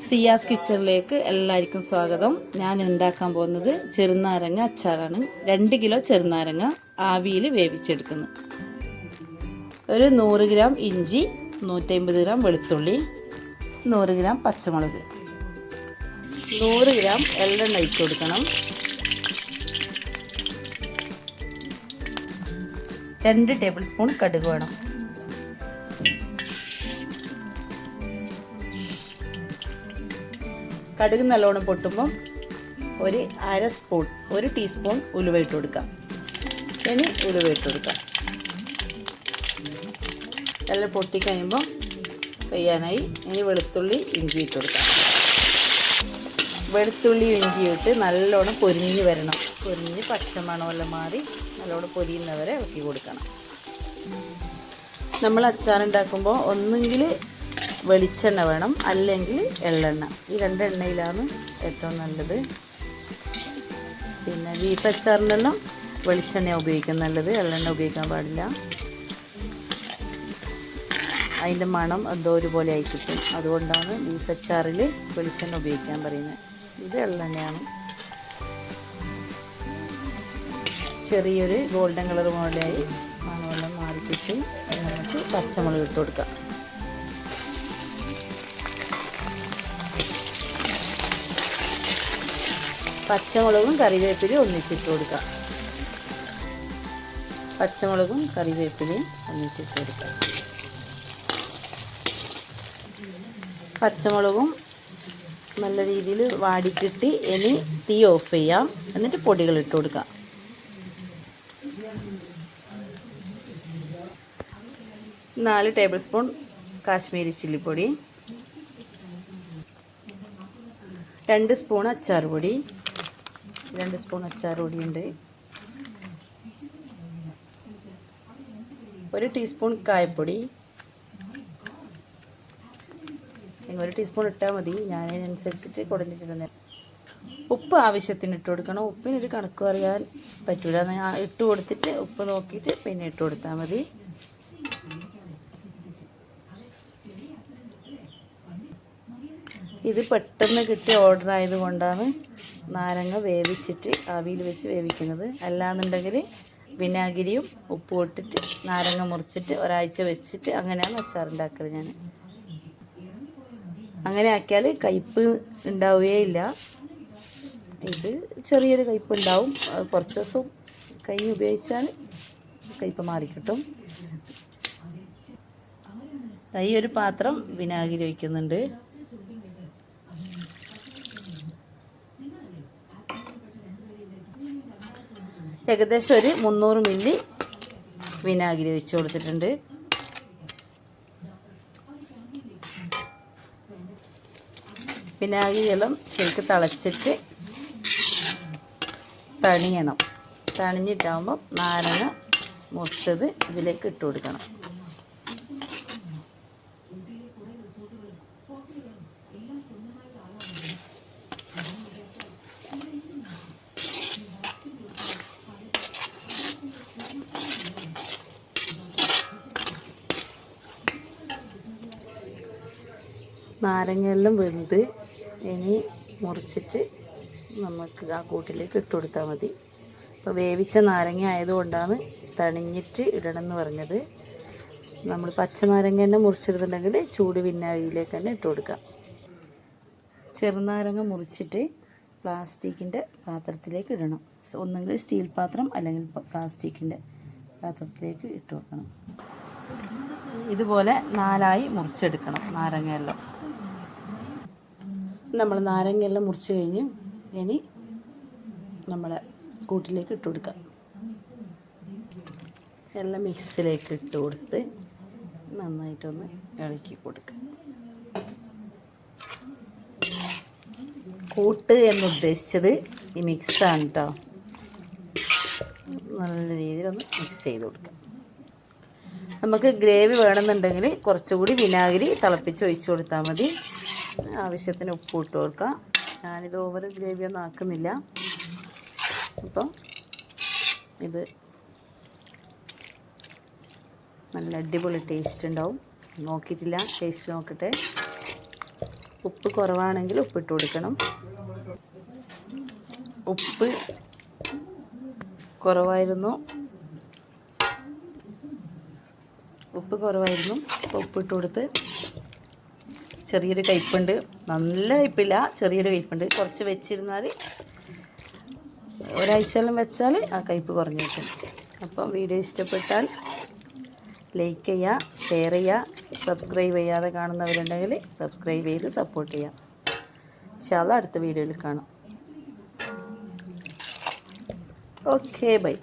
സിയാസ് കിച്ചണിലേക്ക് എല്ലാവർക്കും സ്വാഗതം. ഞാൻ ഉണ്ടാക്കാൻ പോകുന്നത് ചെറുനാരങ്ങ അച്ചാറാണ്. 2 കിലോ ചെറുനാരങ്ങ ആവിയിൽ വേവിച്ചെടുക്കുന്നു. ഒരു 100 ഗ്രാം ഇഞ്ചി, 150 ഗ്രാം വെളുത്തുള്ളി, 100 ഗ്രാം പച്ചമുളക്, 100 ഗ്രാം എള്ളെണ്ണ ഒഴിച്ച് കൊടുക്കണം. 2 ടേബിൾ സ്പൂൺ കടുക് വേണം. കടുക് നല്ലോണം പൊട്ടുമ്പം ഒരു സ്പൂൺ 1 ടീസ്പൂൺ ഉലുവ ഇട്ട് കൊടുക്കാം. ഇനി ഉലുവ ഇട്ട് കൊടുക്കാം. എല്ലാം പൊട്ടി കഴിയുമ്പം പെയ്യാനായി. ഇനി വെളുത്തുള്ളി ഇഞ്ചി ഇട്ട് കൊടുക്കാം. വെളുത്തുള്ളി ഇഞ്ചി ഇട്ട് നല്ലോണം പൊരിഞ്ഞ് വരണം. പൊരിഞ്ഞ് പച്ചമണമെല്ലാം മാറി നല്ലോണം പൊരിയുന്നവരെ ഇളക്കി കൊടുക്കണം. നമ്മൾ അച്ചാറുണ്ടാക്കുമ്പോൾ ഒന്നെങ്കിൽ വെളിച്ചെണ്ണ വേണം, അല്ലെങ്കിൽ എള്ളെണ്ണ. ഈ 2 എണ്ണയിലാണ് ഏറ്റവും നല്ലത്. പിന്നെ ബീഫ് അച്ചാറിനെല്ലാം വെളിച്ചെണ്ണ ഉപയോഗിക്കാൻ നല്ലത്, എള്ളെണ്ണ ഉപയോഗിക്കാൻ പാടില്ല. അതിൻ്റെ മണം എന്തോ ഒരുപോലെ ആയി കിട്ടും. അതുകൊണ്ടാണ് ബീഫ് അച്ചാറിൽ വെളിച്ചെണ്ണ ഉപയോഗിക്കാൻ പറയുന്നത്. ഇത് എള്ളെണ്ണയാണ്. ചെറിയൊരു ഗോൾഡൻ കളർ പോലെയായി മണമെല്ലാം മാറിക്കിട്ട് നമുക്ക് പച്ചമുളക് ഇട്ട് കൊടുക്കാം. പച്ചമുളകും കറിവേപ്പിലയും ഒന്നിച്ചിട്ട് കൊടുക്കാം. പച്ചമുളകും കറിവേപ്പിലയും ഒന്നിച്ചിട്ട് കൊടുക്കാം. പച്ചമുളകും നല്ല രീതിയിൽ വാടിക്കിട്ടി ഇനി തീ ഓഫ് ചെയ്യാം. എന്നിട്ട് പൊടികൾ ഇട്ട് കൊടുക്കാം. നാല് ടേബിൾ സ്പൂൺ കാശ്മീരി ചില്ലിപ്പൊടി, 2 സ്പൂൺ അച്ചാർ പൊടി, 2 സ്പൂൺ അച്ചാർ പൊടിയുണ്ട്. 1 ടീസ്പൂൺ കായപ്പൊടി. 1 ടീസ്പൂൺ ഇട്ടാൽ മതി, ഞാൻ അതിനനുസരിച്ചിട്ട് കുടഞ്ഞിട്ടുണ്ട്. ഉപ്പ് ആവശ്യത്തിന് ഇട്ട് കൊടുക്കണം. ഉപ്പിനൊരു കണക്ക് പറയാൻ പറ്റൂല. ഇട്ട് കൊടുത്തിട്ട് ഉപ്പ് നോക്കിയിട്ട് പിന്നെ ഇട്ട് കൊടുത്താൽ മതി. ഇത് പെട്ടെന്ന് കിട്ടിയ ഓർഡർ ആയതുകൊണ്ടാണ് നാരങ്ങ വേവിച്ചിട്ട് ആവിയിൽ വെച്ച് വേവിക്കുന്നത്. അല്ലാന്നുണ്ടെങ്കിൽ വിനാഗിരിയും ഉപ്പും ഇട്ടിട്ട് നാരങ്ങ മുറിച്ചിട്ട് ഒരാഴ്ച വെച്ചിട്ട് അങ്ങനെയാണ് അച്ചാറുണ്ടാക്കൽ. ഞാൻ അങ്ങനെ ആക്കിയാൽ കയ്പ്പ് ഉണ്ടാവുകയില്ല. ഇത് ചെറിയൊരു കയ്പ്പ് ഉണ്ടാവും. കുറച്ച് ദിവസം കഴിഞ്ഞ് ഉപയോഗിച്ചാൽ കയ്പ്പ് മാറിക്കിട്ടും. ഈ ഒരു പാത്രം വിനാഗിരി ഒഴിക്കുന്നുണ്ട്. ഏകദേശം ഒരു 300 മില്ലി വിനാഗിരി ഒഴിച്ച് കൊടുത്തിട്ടുണ്ട്. വിനാഗിരി എല്ലാം ശരിക്കും തിളച്ചിട്ട് തണിയണം. തണിഞ്ഞിട്ടാകുമ്പോൾ നാരങ്ങ മുറിച്ചത് ഇതിലേക്ക് ഇട്ട് കൊടുക്കണം. നാരങ്ങയെല്ലാം വെന്ത് ഇനി മുറിച്ചിട്ട് നമുക്ക് ആ കൂട്ടിലേക്ക് ഇട്ട് കൊടുത്താൽ മതി. ഇപ്പോൾ വേവിച്ച നാരങ്ങ ആയതുകൊണ്ടാണ് തണിഞ്ഞിട്ട് ഇടണം എന്ന് പറഞ്ഞത്. നമ്മൾ പച്ചനാരങ്ങ തന്നെ മുറിച്ചിടുന്നുണ്ടെങ്കിൽ ചൂട് വിനാഗിരിയിലേക്ക് തന്നെ ഇട്ട് കൊടുക്കാം. ചെറുനാരങ്ങ മുറിച്ചിട്ട് പ്ലാസ്റ്റിക്കിൻ്റെ പാത്രത്തിലേക്ക് ഇടണം. ഒന്നെങ്കിൽ സ്റ്റീൽ പാത്രം അല്ലെങ്കിൽ പ്ലാസ്റ്റിക്കിൻ്റെ പാത്രത്തിലേക്ക് ഇട്ട് വെക്കണം. ഇതുപോലെ 4ആയി മുറിച്ചെടുക്കണം നാരങ്ങയെല്ലാം. നമ്മൾ നാരങ്ങയെല്ലാം മുറിച്ച് കഴിഞ്ഞ് ഇനി നമ്മളെ കൂട്ടിലേക്ക് ഇട്ട് കൊടുക്കാം. എല്ലാം മിക്സിലേക്ക് ഇട്ട് കൊടുത്ത് നന്നായിട്ടൊന്ന് ഇളക്കി കൊടുക്കുക. കൂട്ട് എന്നുദ്ദേശിച്ചത് ഈ മിക്സാണ് കേട്ടോ. നല്ല രീതിയിലൊന്ന് മിക്സ് ചെയ്ത് കൊടുക്കുക. നമുക്ക് ഗ്രേവി വേണമെന്നുണ്ടെങ്കിൽ കുറച്ചുകൂടി വിനാഗിരി തിളപ്പിച്ച് ഒഴിച്ച് കൊടുത്താൽ മതി. ആവശ്യത്തിന് ഉപ്പ് ഇട്ട് കൊടുക്കാം. ഞാനിത് ഓവർ ഗ്രേവി ഒന്നും ആക്കുന്നില്ല. അപ്പം ഇത് നല്ല അടിപൊളി ടേസ്റ്റ് ഉണ്ടാവും. നോക്കിയിട്ടില്ല, ടേസ്റ്റ് നോക്കട്ടെ. ഉപ്പ് കുറവാണെങ്കിൽ ഉപ്പിട്ട് കൊടുക്കണം. ഉപ്പ് കുറവായിരുന്നു അപ്പോൾ ഉപ്പിട്ട് കൊടുത്ത്. ചെറിയൊരു കയ്പ്പുണ്ട്, നല്ല കയ്പ്പില്ല, ചെറിയൊരു കയ്പ്പുണ്ട്. കുറച്ച് വെച്ചിരുന്നാൽ ഒരാഴ്ചയെല്ലാം വെച്ചാൽ ആ കയ്പ്പ് കുറഞ്ഞ് കിട്ടും. അപ്പം വീഡിയോ ഇഷ്ടപ്പെട്ടാൽ ലൈക്ക് ചെയ്യുക, ഷെയർ ചെയ്യുക, സബ്സ്ക്രൈബ് ചെയ്യാതെ കാണുന്നവരുണ്ടെങ്കിൽ സബ്സ്ക്രൈബ് ചെയ്ത് സപ്പോർട്ട് ചെയ്യുക. ഇൻഷാ അല്ലാഹ് അടുത്ത വീഡിയോയിൽ കാണാം. Okay, by.